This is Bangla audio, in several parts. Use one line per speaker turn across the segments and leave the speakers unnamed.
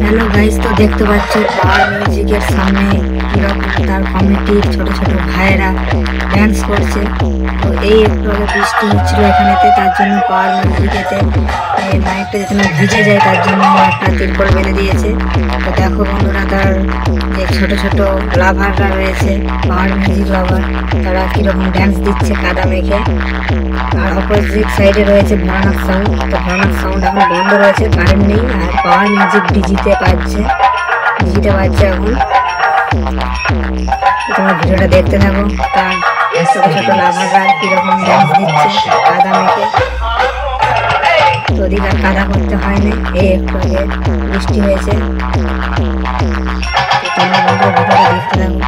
হ্যালো গাইস, তো দেখতে পাচ্ছ পাওয়ার মিউজিকের সামনে কিরকম তার কমিটির ছোট ছোট ভাইয়েরা ড্যান্স করছে। তো এই একটু আগে বৃষ্টি হচ্ছিল এখানেতে, তার জন্য পাওয়ার মিউজিকেতে মাইকটা যাতে না ভিজে যায় তার জন্য একটা তিরপল বেঁধে দিয়েছে। তো দেখো বন্ধুরা, তার যে ছোট ছোট লাভাররা রয়েছে, পাওয়ার মিউজিক লাভার, তারা কিরকম ড্যান্স দিচ্ছে কাদা মেখে। আর অপোজিট সাইডে রয়েছে ভয়ানক সাউন্ড। তো ভয়ানক সাউন্ড এখন বন্ধ রয়েছে, কারেন্ট নেই। আর পাওয়ার মিউজিক ডিজিতে বাজছে এখন। তোমার ভিডিওটা দেখতে থাকো। তার ছোট ছোট লাভাররা কিরকম ড্যান্স দিচ্ছে কাদা মেখে। তো ওদিকে আর কাদা করতে হয়নি, এই একটু আগে বৃষ্টি হয়েছে। তোমরা বন্ধুরা ভিডিওটা দেখতে থাকো।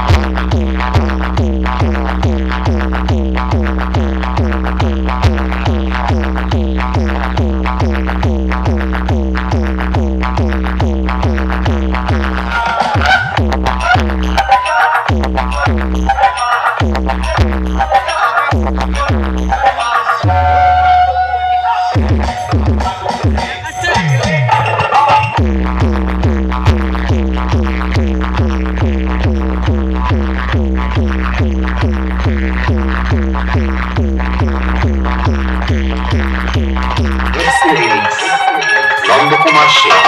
নন্দকুমার সেন।